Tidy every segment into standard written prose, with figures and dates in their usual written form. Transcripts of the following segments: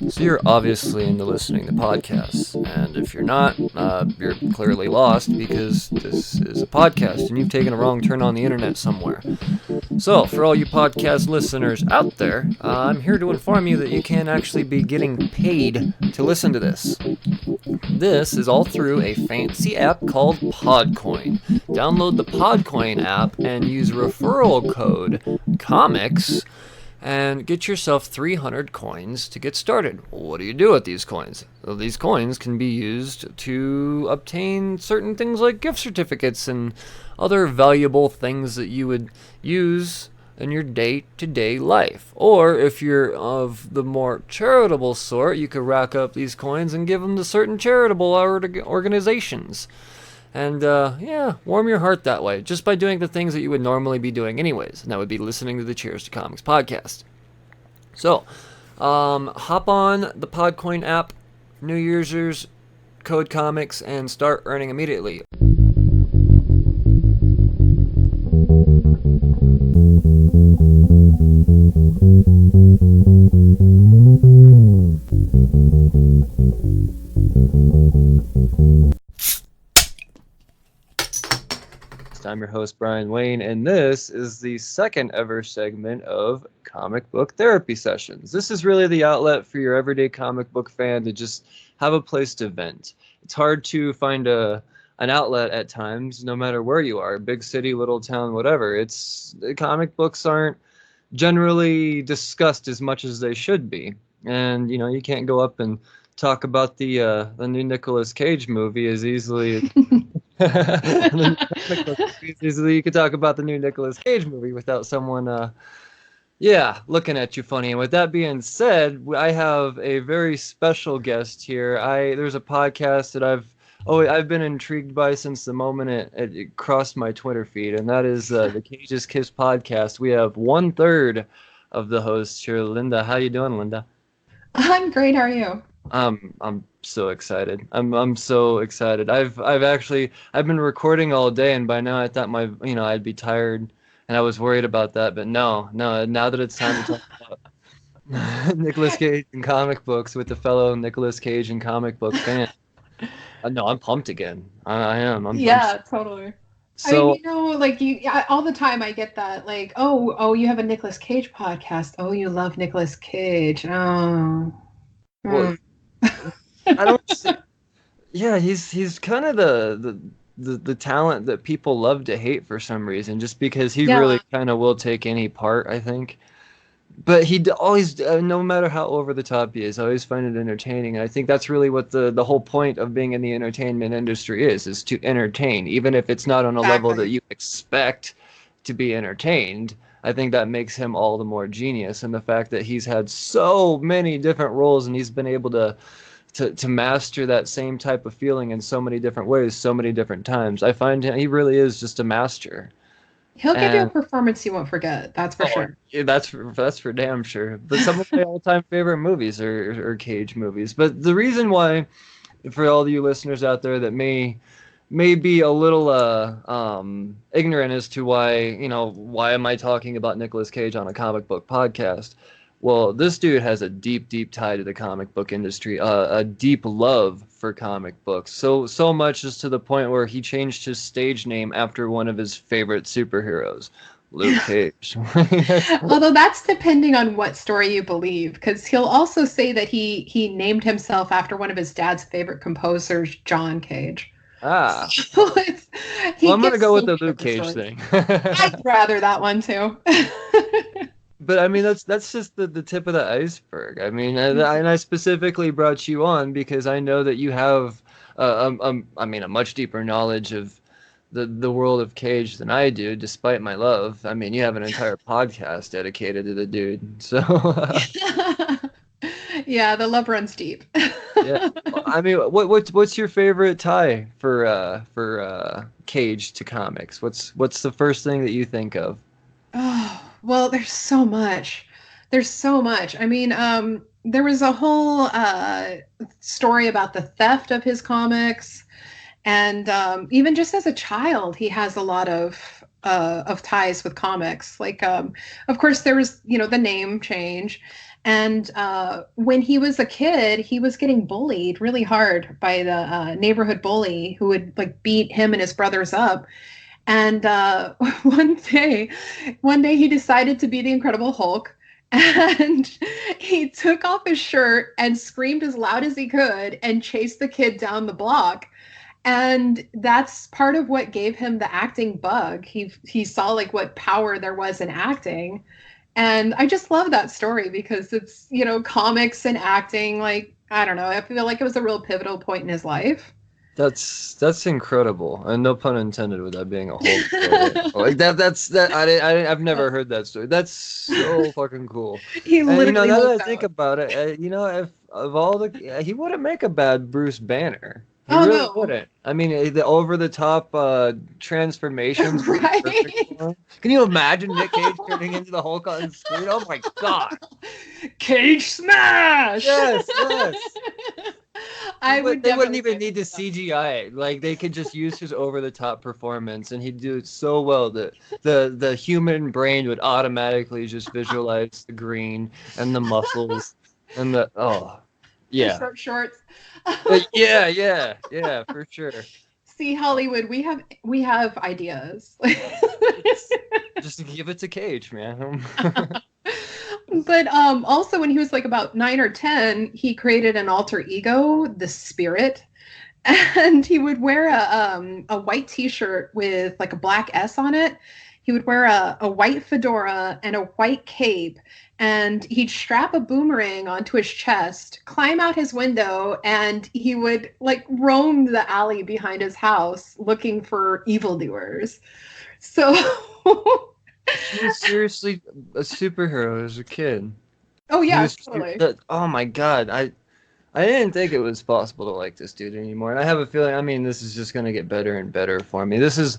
So you're obviously into listening to podcasts, and if you're not, you're clearly lost because this is a podcast and you've taken a wrong turn on the internet somewhere. So, for all you podcast listeners out there, I'm here to inform you that you can actually be getting paid to listen to this. This is all through a fancy app called Podcoin. Download the Podcoin app and use referral code COMICS and get yourself 300 coins to get started. What do you do with these coins? Well, these coins can be used to obtain certain things like gift certificates and other valuable things that you would use in your day-to-day life. Or if you're of the more charitable sort, you could rack up these coins and give them to certain charitable organizations. And, warm your heart that way, just by doing the things that you would normally be doing anyways. And that would be listening to the Cheers to Comics podcast. So, hop on the Podcoin app, New Year's code comics, and start earning immediately. I'm your host, Brian Wayne, and this is the second ever segment of Comic Book Therapy Sessions. This is really the outlet for your everyday comic book fan to just have a place to vent. It's hard to find an outlet at times, no matter where you are, big city, little town, whatever. Comic books aren't generally discussed as much as they should be. And, you can't go up and talk about the new Nicolas Cage movie as easily you could talk about the new Nicolas Cage movie without someone looking at you funny. And with that being said, I have a very special guest here. There's a podcast that I've been intrigued by since the moment it crossed my Twitter feed, and that is the Cage's Kiss podcast. We have 1/3 of the hosts here. Linda, how you doing, Linda? I'm great. How are you? I'm so excited. I'm so excited. I've been recording all day, and by now I thought I'd be tired, and I was worried about that. But no. Now that it's time to talk about Nicolas Cage and comic books with the fellow Nicolas Cage and comic book fan, no, I'm pumped again. I am. I'm Totally. So, all the time I get that, like, oh, you have a Nicolas Cage podcast. Oh, you love Nicolas Cage. Oh. Well, I don't see, yeah, he's kind of the talent that people love to hate for some reason, just because he really kind of will take any part, I think. But he always, no matter how over the top he is, I always find it entertaining. And I think that's really what the whole point of being in the entertainment industry is to entertain, even if it's not on a level that you expect to be entertained. I think that makes him all the more genius, and the fact that he's had so many different roles and he's been able to master that same type of feeling in so many different ways, so many different times. I find he really is just a master. He'll give you a performance you won't forget. That's for sure. Yeah, that's for damn sure. But some of my all-time favorite movies are Cage movies. But the reason why, for all of you listeners out there that may be a little ignorant as to why am I talking about Nicolas Cage on a comic book podcast? Well, this dude has a deep tie to the comic book industry, a deep love for comic books. So much as to the point where he changed his stage name after one of his favorite superheroes, Luke Cage. Although that's depending on what story you believe, because he'll also say that he named himself after one of his dad's favorite composers, John Cage. Ah. So I'm going to go with the Luke Cage thing. I'd rather that one too. But I mean, that's just the tip of the iceberg. I mean, and I specifically brought you on because I know that you have a much deeper knowledge of the world of Cage than I do, despite my love. I mean, you have an entire podcast dedicated to the dude. So yeah, the love runs deep. Yeah, I mean, what's your favorite tie for Cage to comics? What's the first thing that you think of? Oh, well, there's so much. I mean, there was a whole story about the theft of his comics, and even just as a child, he has a lot of ties with comics. Like, of course, there was the name change, And when he was a kid, he was getting bullied really hard by the neighborhood bully who would like beat him and his brothers up. And one day he decided to be the Incredible Hulk, and he took off his shirt and screamed as loud as he could and chased the kid down the block. And that's part of what gave him the acting bug. He saw like what power there was in acting. And I just love that story because it's, comics and acting, like, I don't know, I feel like it was a real pivotal point in his life. That's incredible, and no pun intended with that being a whole story. Like that. I've never heard that story. That's so fucking cool. He And literally now that I holds think out. about it, if of all the, he wouldn't make a bad Bruce Banner. He Oh really no. wouldn't. I mean, the over the top transformations would be perfect Right? for him. Can you imagine Nick Cage turning into the Hulk on screen? Oh my God! Cage smash. Yes, yes. I would They wouldn't definitely even say need to that. CGI it. Like they could just use his over the top performance, and he'd do it so well that the human brain would automatically just visualize the green and the muscles and the The yeah. short shorts. Yeah, for sure. See, Hollywood, we have ideas. It's just give it to Cage, man. But also when he was like about 9 or 10, he created an alter ego, the Spirit, and he would wear a white T-shirt with like a black S on it. He would wear a white fedora and a white cape, and he'd strap a boomerang onto his chest, climb out his window, and he would like roam the alley behind his house looking for evildoers. So, He was seriously a superhero as a kid. oh He yeah, was totally. oh my God, I didn't think it was possible to like this dude anymore. And I have a feeling, I mean, this is just going to get better and better for me. This is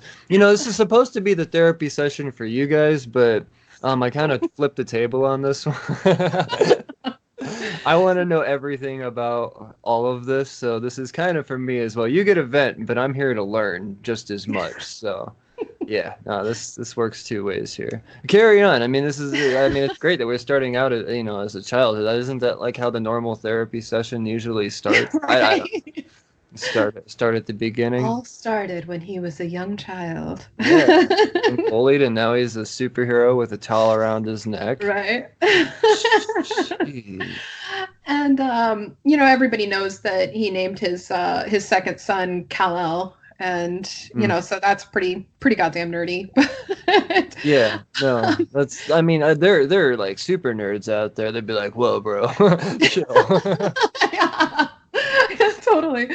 supposed to be the therapy session for you guys, but I kind of flipped the table on this one. I want to know everything about all of this, so this is kind of for me as well. You get a vent, but I'm here to learn just as much. So, yeah, no, this works two ways here. Carry on. I mean, it's great that we're starting out as a child. Isn't that like how the normal therapy session usually starts? I don't Right. start at the beginning. All started when he was a young child. Yeah, and bullied, and now he's a superhero with a towel around his neck. Right. Jeez. And everybody knows that he named his second son Kal-El, and Mm. so that's pretty goddamn nerdy. Yeah, no, that's. I mean, they're like super nerds out there. They'd be like, "Whoa, bro, chill." Yeah, totally.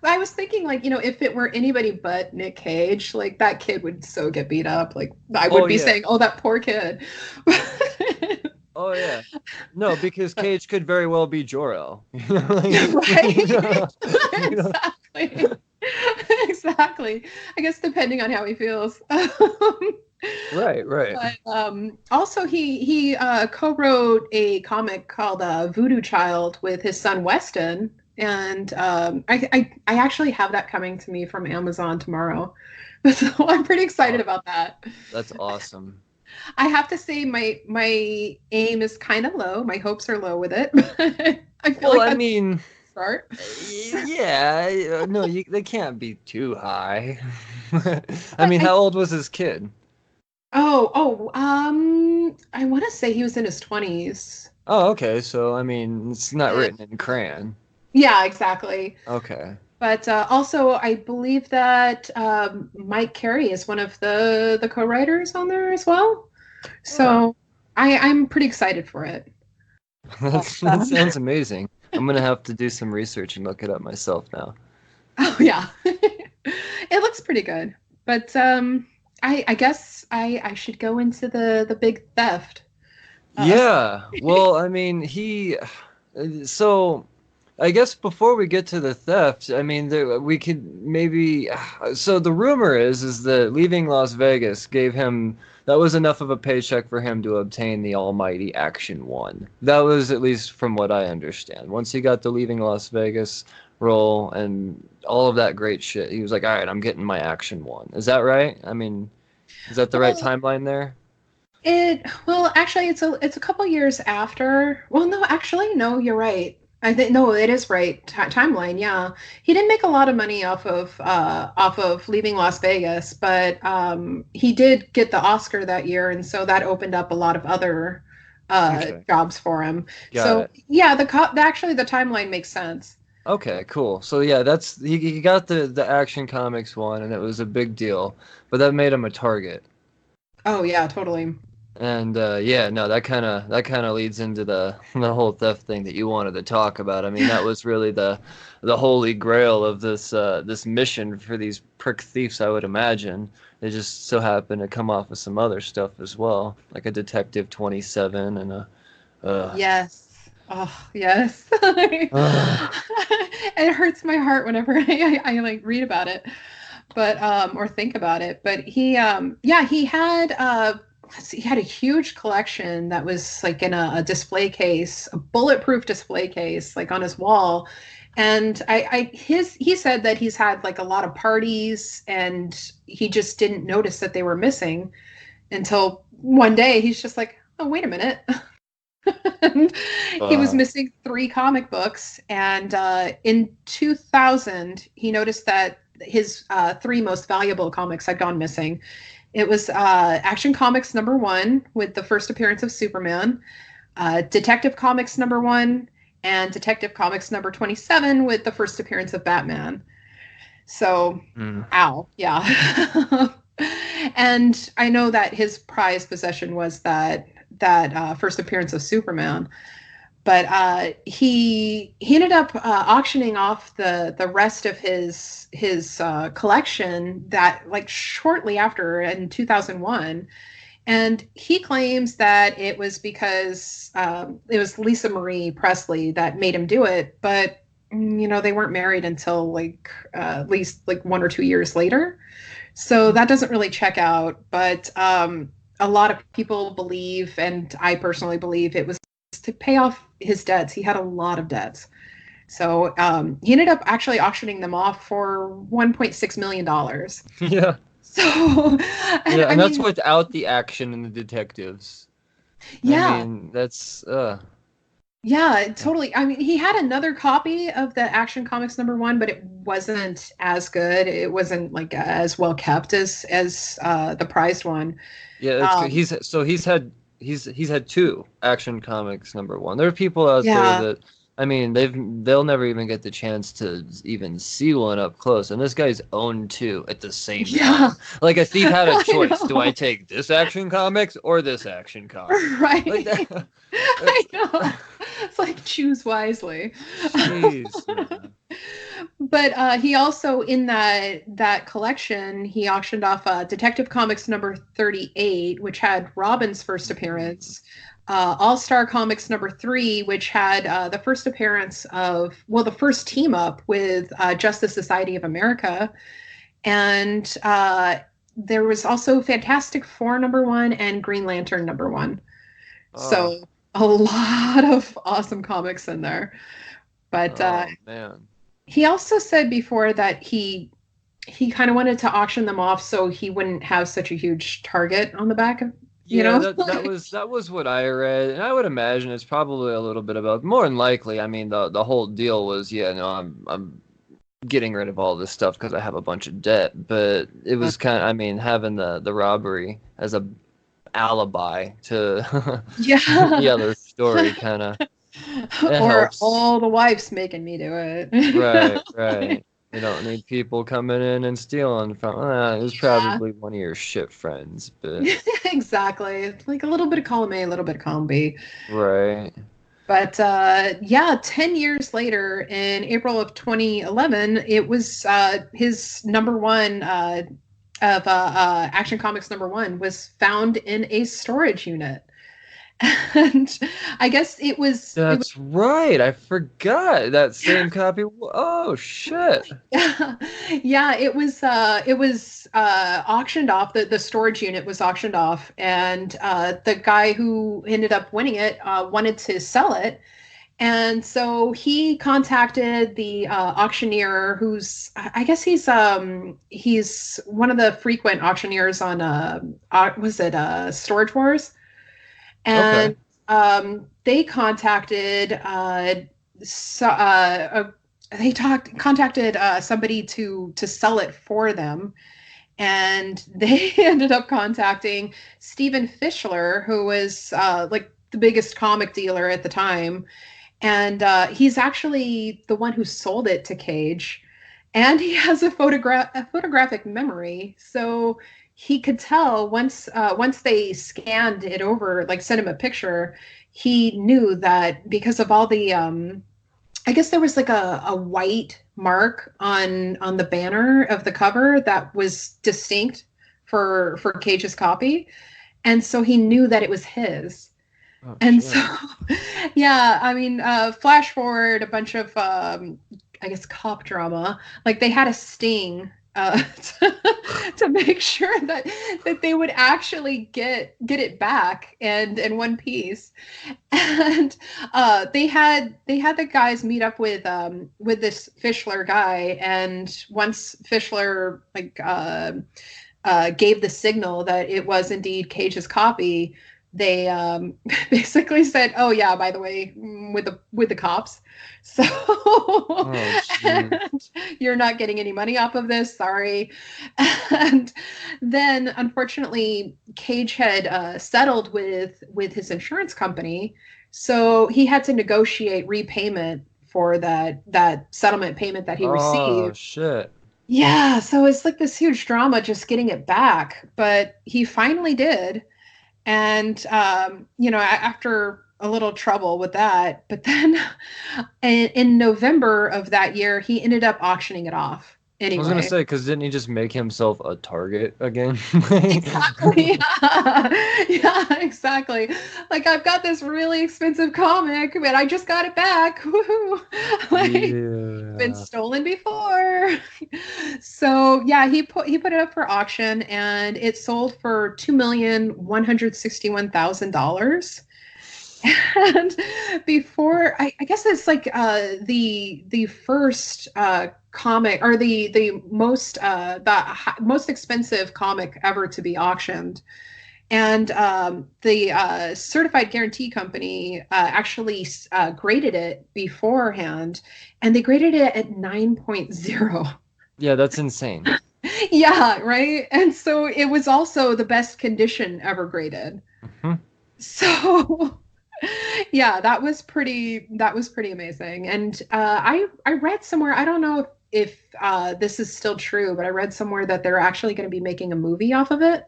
I was thinking, like, if it were anybody but Nick Cage, like that kid would so get beat up. Like I Oh would be yeah, saying, "Oh, that poor kid." oh yeah. No, because Cage could very well be Jor-El. Right? You know, Exactly. Exactly. I guess depending on how he feels. right, right. But also he co-wrote a comic called Voodoo Child with his son Weston, and I actually have that coming to me from Amazon tomorrow, so I'm pretty excited Oh, about that. that's awesome. I have to say my aim is kind of low. My hopes are low with it. I feel Well, like I that's mean, a start. yeah, no, they can't be too high. I But mean, I how old was his kid? I want to say he was in his 20s. Oh, okay. So, I mean, it's not written in crayon. Yeah, exactly. Okay. But also, I believe that Mike Carey is one of the co-writers on there as well. Oh, So I'm pretty excited for it. But, that sounds amazing. I'm gonna have to do some research and look it up myself now. oh yeah, it looks pretty good. But I guess I should go into the big theft. Uh, Yeah. Well, I mean, so I guess before we get to the theft, I mean, we could maybe. So the rumor is that leaving Las Vegas gave him that was enough of a paycheck for him to obtain the almighty Action One. That was at least from what I understand. Once he got the leaving Las Vegas role and all of that great shit, he was like, "All right, I'm getting my Action One." Is that right? I mean, is that the right well, timeline there? Well, actually, it's a couple years after. Well, no, actually, no, you're right. I think no, it is right. Timeline, yeah. He didn't make a lot of money off of leaving Las Vegas, but he did get the Oscar that year, and so that opened up a lot of other Okay, jobs for him. got So it. yeah, actually the timeline makes sense. Okay, cool. So yeah, that's he got the Action Comics one, and it was a big deal, but that made him a target. Oh yeah, totally. And yeah, no, that kind of leads into the whole theft thing that you wanted to talk about. I mean, that was really the holy grail of this mission for these prick thieves, I would imagine. They just so happen to come off with some other stuff as well, like a Detective 27 and a Yes. Oh, yes. uh, It hurts my heart whenever I like read about it, but or think about it. But yeah, he had a huge collection that was like in a display case, a bulletproof display case, like on his wall. And he said that he's had like a lot of parties and he just didn't notice that they were missing until one day he's just like, oh, wait a minute. And he was uh, missing three comic books. And in 2000, he noticed that his three most valuable comics had gone missing. It was Action Comics #1 with the first appearance of Superman, Detective Comics #1, and Detective Comics #27 with the first appearance of Batman. So, mm, ow, yeah. And I know that his prized possession was that first appearance of Superman, but he ended up auctioning off the rest of his collection that like shortly after in 2001, and he claims that it was because it was Lisa Marie Presley that made him do it, but they weren't married until like at least like 1 or 2 years later. So that doesn't really check out, but a lot of people believe, and I personally believe, it was to pay off his debts. He had a lot of debts. So he ended up actually auctioning them off for $1.6 million. yeah, So, and yeah, I and that's mean, without the action and the detectives. I yeah, mean, that's yeah, totally. I mean, he had another copy of the Action Comics #1, but it wasn't as good. It wasn't like as well kept as the prized one. yeah, it's good. Um, He's had two Action Comics #1. There are people out there yeah, that, I mean, they'll never even get the chance to even see one up close, and this guy's owned two at the same yeah, time. Like a thief had a I choice: do I know. take this Action Comics or this Action Comics? Like Right. that. I know. It's like choose wisely. Jeez, man. But he also in that collection he auctioned off Detective Comics #38, which had Robin's first Mm. appearance, All Star Comics #3, which had the first appearance of the first team up with Justice Society of America, and there was also Fantastic Four #1 and Green Lantern #1. Oh, So a lot of awesome comics in there. But oh man. he also said before that he kind of wanted to auction them off so he wouldn't have such a huge target on the back of, you Yeah, know? that was what I read, and I would imagine it's probably a little bit about more than likely. I mean, the whole deal was, yeah, no, I'm getting rid of all this stuff because I have a bunch of debt, but it was kind of, I mean, having the robbery as a alibi to the Yeah. other story kind of it Or helps. all the wives making me do Right, it. right. You don't need people coming in and stealing from. It was Yeah. probably one of your shit friends, but Exactly. Like a little bit of column A, a little bit of column B. right. But yeah, 10 years later, in April of 2011, it was his #1 of Action Comics #1 was found in a storage unit. And I guess it was That's right. I forgot that same copy. Oh shit. yeah, it was auctioned off. The storage unit was auctioned off, and the guy who ended up winning it wanted to sell it. And so he contacted the auctioneer, who's I guess he's one of the frequent auctioneers on was it Storage Wars? Okay. And they contacted so, contacted somebody to sell it for them, and they ended up contacting Stephen Fischler, who was like the biggest comic dealer at the time, and he's actually the one who sold it to Cage, and he has a photographic memory, so he could tell once they scanned it over, like sent him a picture, he knew that because of all the I guess there was like a white mark on the banner of the cover that was distinct for Cage's copy, and so he knew that it was his. Oh And so, shit. yeah, I mean, flash forward a bunch of, I guess, cop drama. Like they had a sting to make sure that they would actually get it back and in one piece. And they had the guys meet up with this Fischler guy, and once Fischler gave the signal that it was indeed Cage's copy, they basically said, "Oh yeah, by the way, with the cops, so Oh jeez. and you're not getting any money off of this. Sorry." And then, unfortunately, Cage had settled with his insurance company, so he had to negotiate repayment for that settlement payment that he Oh received. shit. Yeah, so it's like this huge drama just getting it back, but he finally did. And after a little trouble with that, but then in November of that year, he ended up auctioning it off I was gonna anyway. say, because didn't he just make himself a target again? Exactly. Yeah. Yeah, exactly. Like I've got this really expensive comic, but I just got it back. Woohoo. Like been Yeah. stolen before. So yeah, he put it up for auction, and it sold for $2,161,000. And before, I guess it's like the first comic, or the most expensive comic ever to be auctioned. And the certified guarantee company actually graded it beforehand, and they graded it at 9.0. Yeah, that's insane. Yeah, right. And so it was also the best condition ever graded. Hmm. So yeah, that was pretty amazing. And I read somewhere, I don't know if this is still true, but I read somewhere that they're actually going to be making a movie off of it,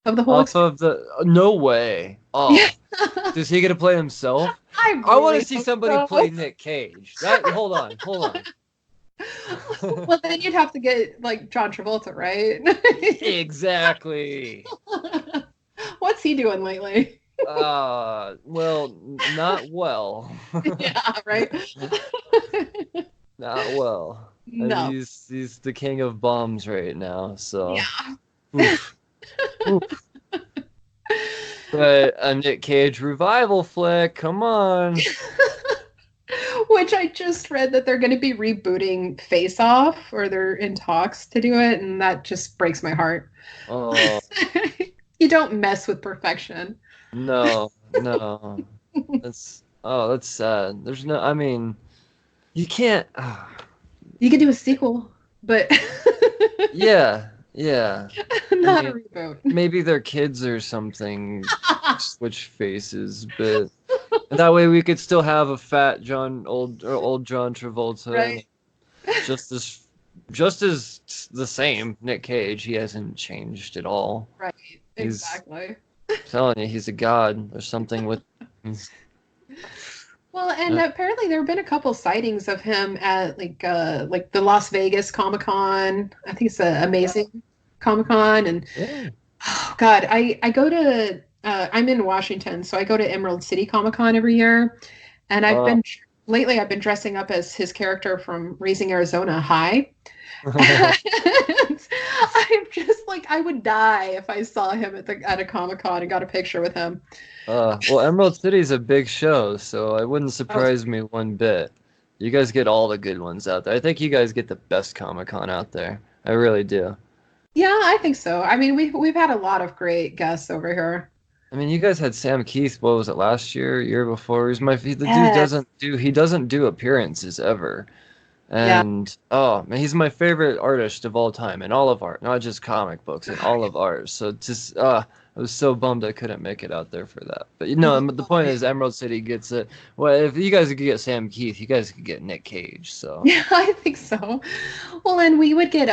of the whole Off experience. of the no way. Yeah, Oh, is he gonna play himself? I I want really to see hope somebody play so. Nick Cage. That hold on. Well, then you'd have to get like John Travolta, right? Exactly. What's he doing lately? Well, not well. Yeah, right. Not well. No. He's the king of bombs right now, so Yeah. oof, oof. But a Nick Cage revival flick, come on. Which I just read that they're going to be rebooting Face Off, or they're in talks to do it, and that just breaks my heart. Oh, You don't mess with perfection. no, no. That's sad. There's no, I mean, you can't. You could do a sequel, but Yeah, yeah. I not a mean, reboot. maybe their kids or something switch faces, but that way we could still have a fat old John Travolta, and Right, just as just as the same Nick Cage. He hasn't changed at all. right, He's exactly. telling you he's a god. There's something with. Well, and Uh, apparently there have been a couple sightings of him at like the Las Vegas Comic Con. I think it's a amazing Comic Con. And yeah. oh God, I go to I'm in Washington, so I go to Emerald City Comic Con every year, and Uh, I've been dressing up as his character from Raising Arizona High. And I'm just like, I would die if I saw him at a Comic Con and got a picture with him. well, Emerald City's a big show, so it wouldn't Oh, surprise me one bit. You guys get all the good ones out there. I think you guys get the best Comic-Con out there. I really do. yeah, I think so. I mean, we've had a lot of great guests over here. I mean, you guys had Sam Keith. What was it, last year, year before? The dude Yes. doesn't do appearances ever. Yeah. And oh man, he's my favorite artist of all time in all of art, not just comic books, in all of art. So just I was so bummed I couldn't make it out there for that. But you know, the point is Emerald City gets it. Well, if you guys could get Sam Keith, you guys could get Nick Cage. So Yeah, I think so. Well, and we would get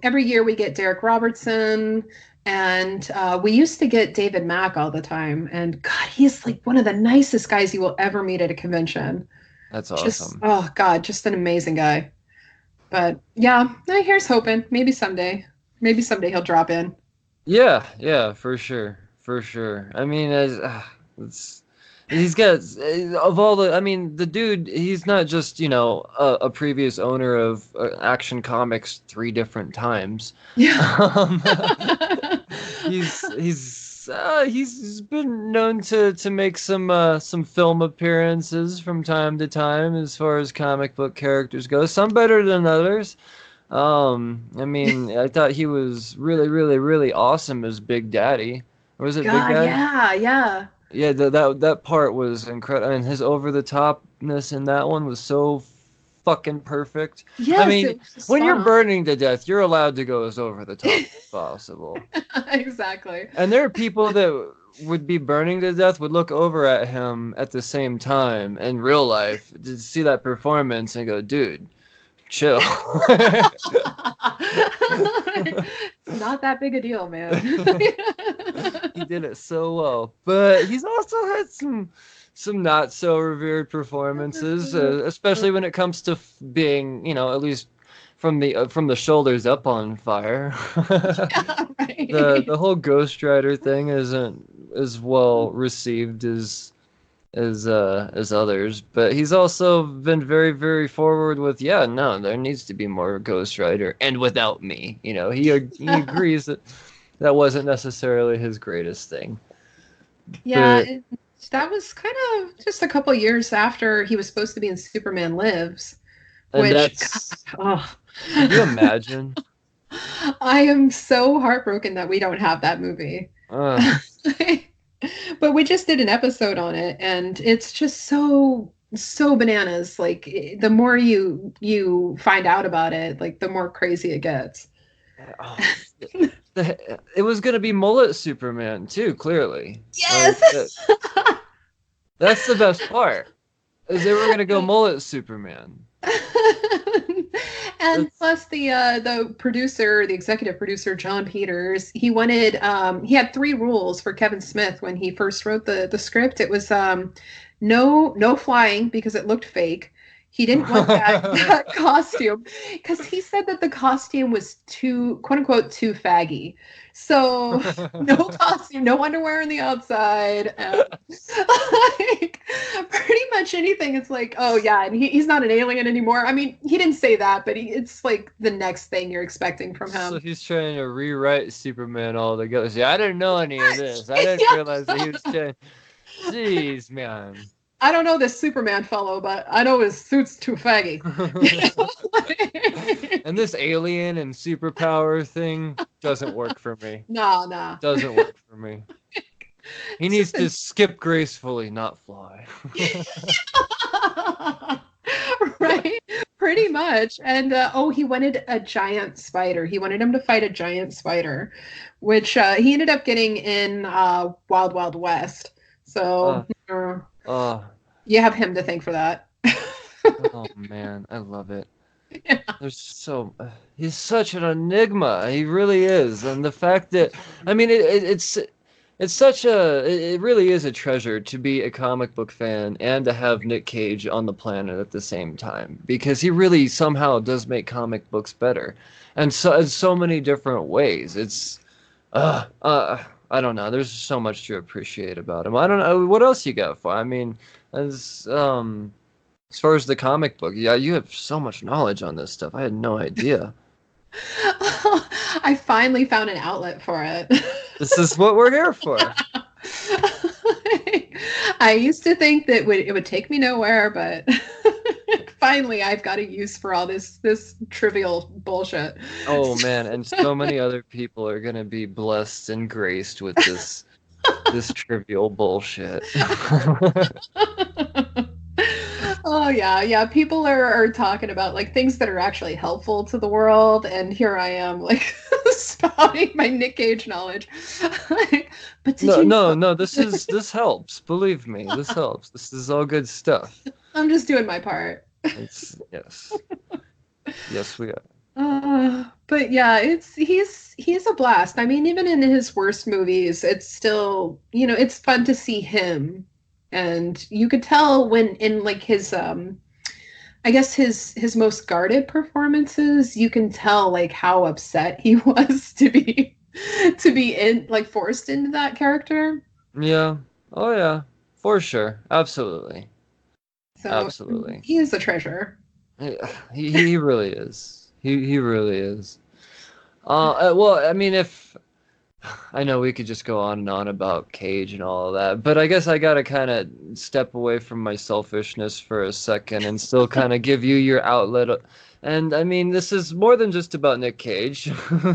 every year we get Derek Robertson, and we used to get David Mack all the time. And God, he's like one of the nicest guys you will ever meet at a convention. that's Just awesome. oh God, just an amazing guy. But yeah, here's hoping. Maybe someday. Maybe someday he'll drop in. Yeah, yeah, for sure, for sure. I mean, it's he's got of all the. I mean, the dude. He's not just a previous owner of Action Comics 3 different times. Yeah. Um, he's been known to make some film appearances from time to time as far as comic book characters go. Some better than others. I mean, I thought he was really, really, really awesome as Big Daddy. Or was it Big God, Daddy? yeah, yeah. Yeah, that part was incredible, and his over the topness in that one was so fucking perfect. I Yes, mean, it was just when spot you're on. burning to death, you're allowed to go as over the top as possible. Exactly. And there are people that would be burning to death would look over at him at the same time in real life to see that performance and go, dude, chill. It's not that big a deal, man. He did it so well, but he's also had some not so revered performances, especially when it comes to being, at least from the shoulders up on fire. Yeah, The right. whole Ghost Rider thing isn't as well received as others, but he's also been very, very forward with, yeah, no, there needs to be more Ghost Rider, and without me. He agrees that that wasn't necessarily his greatest thing. Yeah, But that was kind of just a couple years after he was supposed to be in Superman Lives, and which, that's God, could you oh, imagine? I am so heartbroken that we don't have that movie. Uh, But we just did an episode on it, and it's just so bananas. Like the more you find out about it, like the more crazy it gets. oh, it was gonna be mullet Superman too, clearly. Like Yes. that's the best part. Is they were gonna go mullet Superman. And That's plus the producer, the executive producer, John Peters, he wanted he had three rules for Kevin Smith when he first wrote the script. It was no flying because it looked fake. He didn't want that costume because he said that the costume was too, quote unquote, too faggy. So no costume, no underwear on the outside. Like, pretty much anything. It's like, oh yeah, and he's not an alien anymore. I mean, he didn't say that, but it's like the next thing you're expecting from so him. he's trying to rewrite Superman altogether. See, I didn't know any of this. I didn't realize that he was Yes. trying. Jeez, man. I don't know this Superman fellow, but I know his suit's too faggy. And this alien and superpower thing doesn't work for me. No, no. Doesn't work for me. He It's needs just to skip gracefully, not fly. right, pretty much. And oh, he wanted a giant spider. He wanted him to fight a giant spider, which he ended up getting in Wild Wild West. So Uh, uh, you have him to thank for that. oh man, I love it. He's such an enigma. He really is. And the fact that, I mean, it's such it really is a treasure to be a comic book fan and to have Nick Cage on the planet at the same time, because he really somehow does make comic books better, and so in so many different ways. I don't know. There's so much to appreciate about him. I don't know what else you got for. I mean, as far as the comic book, yeah, you have so much knowledge on this stuff. I had no idea. I finally found an outlet for it. This is what we're here for. I used to think that it would take me nowhere, but finally I've got a use for all this trivial bullshit. Oh man, and so many other people are gonna be blessed and graced with this this trivial bullshit. Oh yeah, yeah. People are talking about like things that are actually helpful to the world, and here I am like spouting my Nick Cage knowledge. Like, but did No, you no, know? no, this helps. Believe me, this helps. This is all good stuff. I'm just doing my part. It's yes. Yes, we are. But yeah, he's a blast. I mean, even in his worst movies, it's still, it's fun to see him. And you could tell when in like his I guess his most guarded performances, you can tell like how upset he was to be in like forced into that character. Yeah. Oh yeah. For sure. Absolutely. So Absolutely. he is a treasure. He really is. He really is. Well, I mean, if I know we could just go on and on about Cage and all of that, but I guess I gotta kind of step away from my selfishness for a second and still kind of give you your outlet. And I mean, this is more than just about Nick Cage.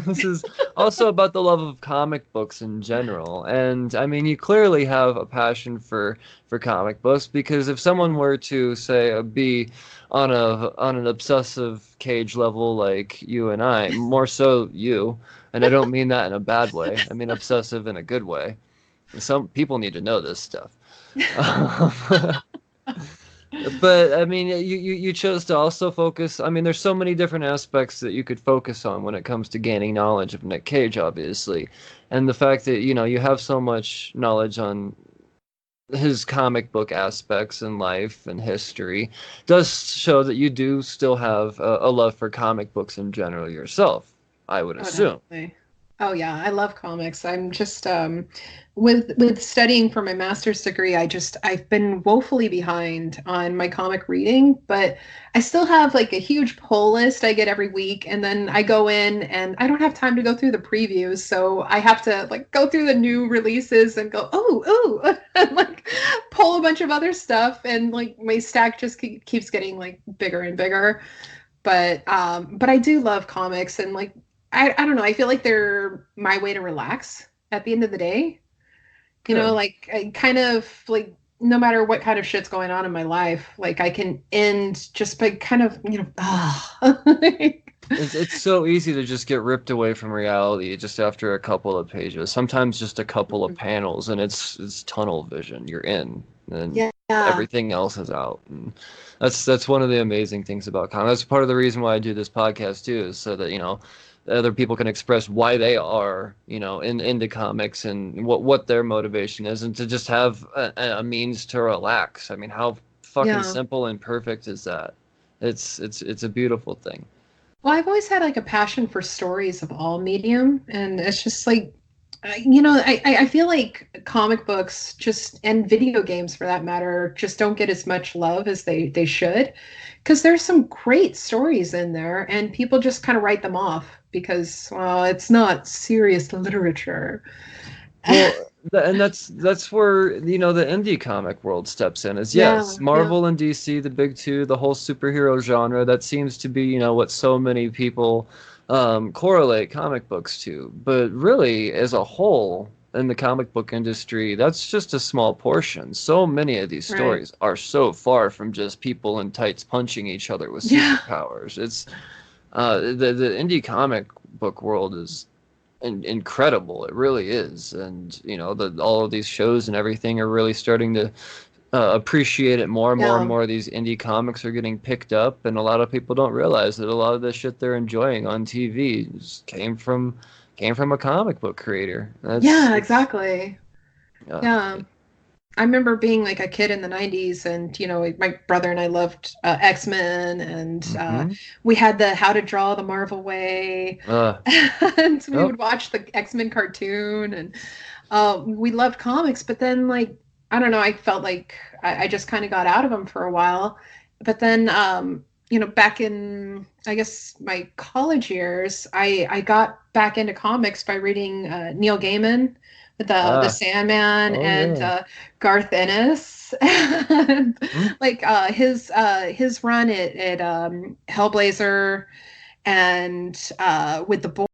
This is also about the love of comic books in general. And I mean, you clearly have a passion for comic books because if someone were to say be on an obsessive Cage level like you and I, more so you. And I don't mean that in a bad way. I mean obsessive in a good way. Some people need to know this stuff. But I mean, you chose to also focus. I mean, there's so many different aspects that you could focus on when it comes to gaining knowledge of Nick Cage, obviously. And the fact that, you have so much knowledge on his comic book aspects in life and history does show that you do still have a love for comic books in general yourself, I would Oh, assume. definitely. Oh yeah, I love comics. I'm just with studying for my master's degree, I've been woefully behind on my comic reading, but I still have like a huge pull list I get every week, and then I go in and I don't have time to go through the previews, so I have to like go through the new releases and go, oh, and like pull a bunch of other stuff, and like my stack just keeps getting like bigger and bigger. But I do love comics, and like I don't know, I feel like they're my way to relax at the end of the day. Good. Like I kind of like no matter what kind of shit's going on in my life, like I can end just by kind of, It's so easy to just get ripped away from reality just after a couple of pages. Sometimes just a couple of panels, and it's tunnel vision. You're in, and yeah. everything else is out. And that's one of the amazing things about comics. That's part of the reason why I do this podcast too, is so that other people can express why they are into comics and what their motivation is, and to just have a means to relax. I mean, how fucking Yeah. simple and perfect is that? It's a beautiful thing. Well, I've always had like a passion for stories of all medium, and it's just like, I feel like comic books just and video games for that matter just don't get as much love as they should, because there's some great stories in there, and people just kind of write them off because, well, it's not serious literature. Well, and that's where the indie comic world steps in. Is Yeah, yes, yeah, Marvel and DC, the big two, the whole superhero genre. That seems to be what so many people correlate comic books to. But really, as a whole, in the comic book industry, that's just a small portion. So many of these right. stories are so far from just people in tights punching each other with Yeah, superpowers. It's the indie comic book world is incredible. It really is, and all of these shows and everything are really starting to appreciate it more and more and yeah. more. These indie comics are getting picked up, and a lot of people don't realize that a lot of the shit they're enjoying on TV just came from a comic book creator. That's Yeah, it's exactly. uh, Yeah. I remember being like a kid in the 90s, and like, my brother and I loved X-Men, and mm-hmm. we had the How to Draw the Marvel Way, uh and we oh would watch the X-Men cartoon, and we loved comics. But then, like, I don't know, I felt like I just kind of got out of them for a while. But then, back in, I guess, my college years, I got back into comics by reading Neil Gaiman with the ah Sandman oh and yeah. Garth Ennis, and Hmm? like his run at Hellblazer and with the